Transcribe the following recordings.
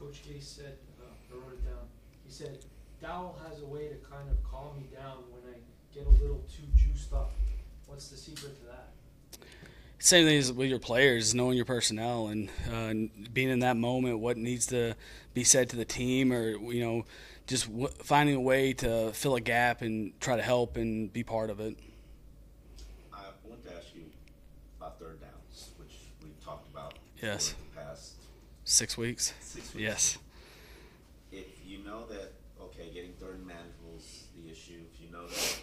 Coach Gay said, I wrote it down, he said, Dowell has a way to kind of calm me down when I get a little too juiced up. What's the secret to that? Same thing as with your players, knowing your personnel and being in that moment, what needs to be said to the team, or just finding a way to fill a gap and try to help and be part of it. I want to ask you about third downs, which we've talked about Yes. for the past 6 weeks. 6 weeks. Yes. If you know that, okay, getting third and manageable is the issue, if you know that,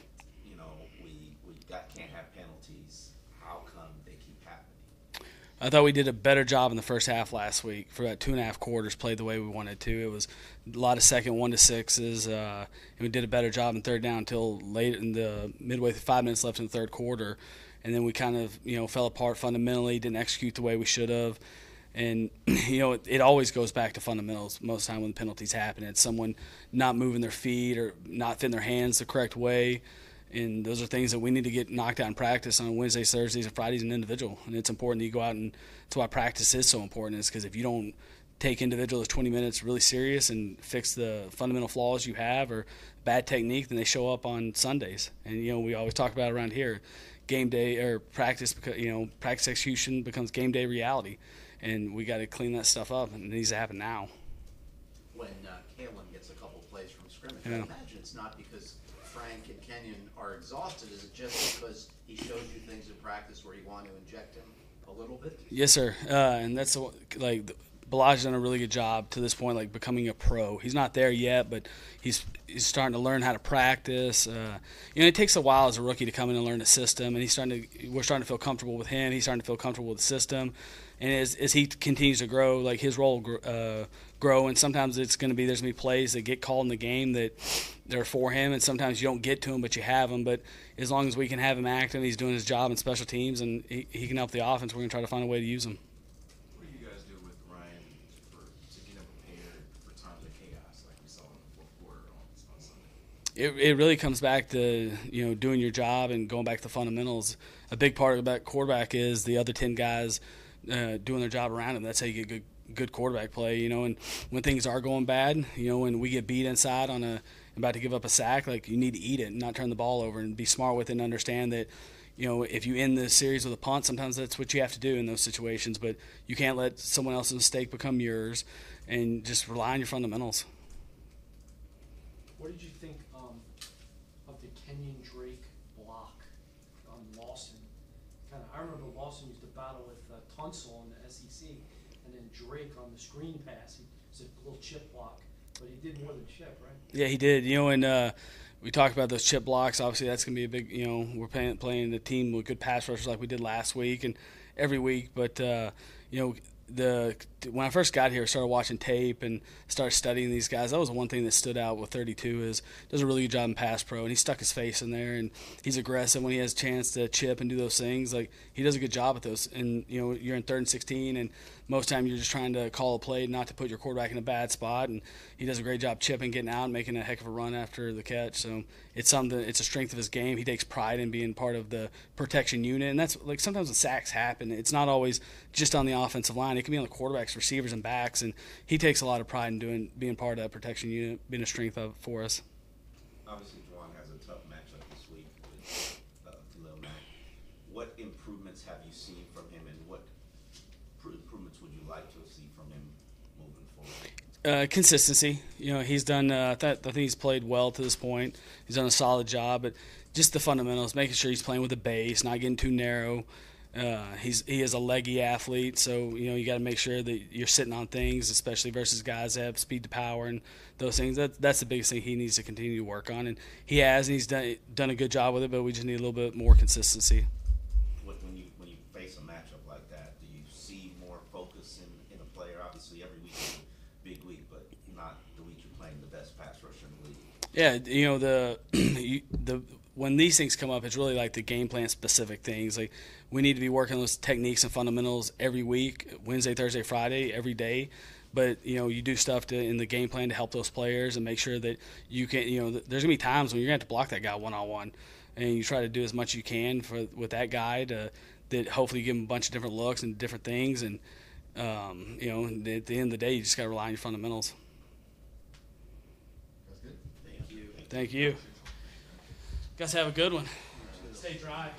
can't have penalties, how come they keep happening? I thought we did a better job in the first half last week. For that 2.5 quarters, played the way we wanted to. It was a lot of second 1-6s, and we did a better job in third down until late in the midway, 5 minutes left in the third quarter, and then we kind of fell apart fundamentally, didn't execute the way we should have. And, it always goes back to fundamentals most of the time when penalties happen. It's someone not moving their feet or not fitting their hands the correct way. And those are things that we need to get knocked out in practice on Wednesdays, Thursdays, and Fridays and individual. And it's important that you go out, and that's why practice is so important, is because if you don't take individual 20 minutes really serious and fix the fundamental flaws you have or bad technique, then they show up on Sundays. And, we always talk about it around here, game day or practice, practice execution becomes game day reality. And we got to clean that stuff up, and it needs to happen now. When Kalen gets a couple plays from scrimmage, Yeah. I imagine it's not because Frank and Kenyon are exhausted. Is it just because he shows you things in practice where you want to inject him a little bit? Yes, sir. And that's Balaj's done a really good job to this point, becoming a pro. He's not there yet, but he's starting to learn how to practice. It takes a while as a rookie to come in and learn the system, and we're starting to feel comfortable with him. He's starting to feel comfortable with the system, and as he continues to grow, his role grow. And sometimes there's going to be plays that get called in the game that they're for him, and sometimes you don't get to him, but you have him. But as long as we can have him active, he's doing his job in special teams, and he can help the offense, we're going to try to find a way to use him. What do you guys do with Ryan to get him prepared for times of chaos like we saw in the fourth quarter on Sunday? It really comes back to doing your job and going back to the fundamentals. A big part of that quarterback is the other 10 guys doing their job around him. That's how you get good quarterback play, and when things are going bad, when we get beat inside on about to give up a sack, you need to eat it and not turn the ball over and be smart with it and understand that, if you end the series with a punt, sometimes that's what you have to do in those situations, but you can't let someone else's mistake become yours, and just rely on your fundamentals. What did you think of the Kenyon Drake block on Lawson? I remember Lawson used to battle with Tunsil in the SEC, and then Drake on the screen pass. He was a little chip block, but he did more than chip, right? Yeah, he did. And we talked about those chip blocks. Obviously, that's going to be a big. We're playing the team with good pass rushers like we did last week and every week. But when I first got here, I started watching tape and started studying these guys. That was the one thing that stood out with 32 is does a really good job in pass pro, and he stuck his face in there, and he's aggressive when he has a chance to chip and do those things. He does a good job at those. And you're in 3rd and 16, and most time you're just trying to call a play, not to put your quarterback in a bad spot. And he does a great job chipping, getting out, and making a heck of a run after the catch. So it's a strength of his game. He takes pride in being part of the protection unit, and that's sometimes when sacks happen, it's not always just on the offensive line. It can be on the quarterbacks, receivers, and backs, and he takes a lot of pride in being part of that protection unit, being a strength for us. Obviously, Juwan has a tough matchup this week with Lil Mac. What improvements have you seen from him, and what improvements would you like to see from him moving forward? Consistency. He's done. I think he's played well to this point. He's done a solid job, but just the fundamentals, making sure he's playing with the base, not getting too narrow. He is a leggy athlete, so you got to make sure that you're sitting on things, especially versus guys that have speed to power and those things. That's the biggest thing he needs to continue to work on, and he has, and he's done a good job with it. But we just need a little bit more consistency. When you face a matchup like that, do you see more focus in a player? Obviously, every week is a big week, but not the week you're playing the best pass rusher in the league. Yeah, when these things come up, it's really the game plan specific things. We need to be working on those techniques and fundamentals every week, Wednesday, Thursday, Friday, every day. But you do stuff in the game plan to help those players and make sure that you can. There's gonna be times when you're gonna have to block that guy one-on-one, and you try to do as much as you can with that guy that hopefully give him a bunch of different looks and different things. And You know, and at the end of the day, you just got to rely on your fundamentals. That's good. Thank you. Thank you. Guys, have a good one. Stay dry.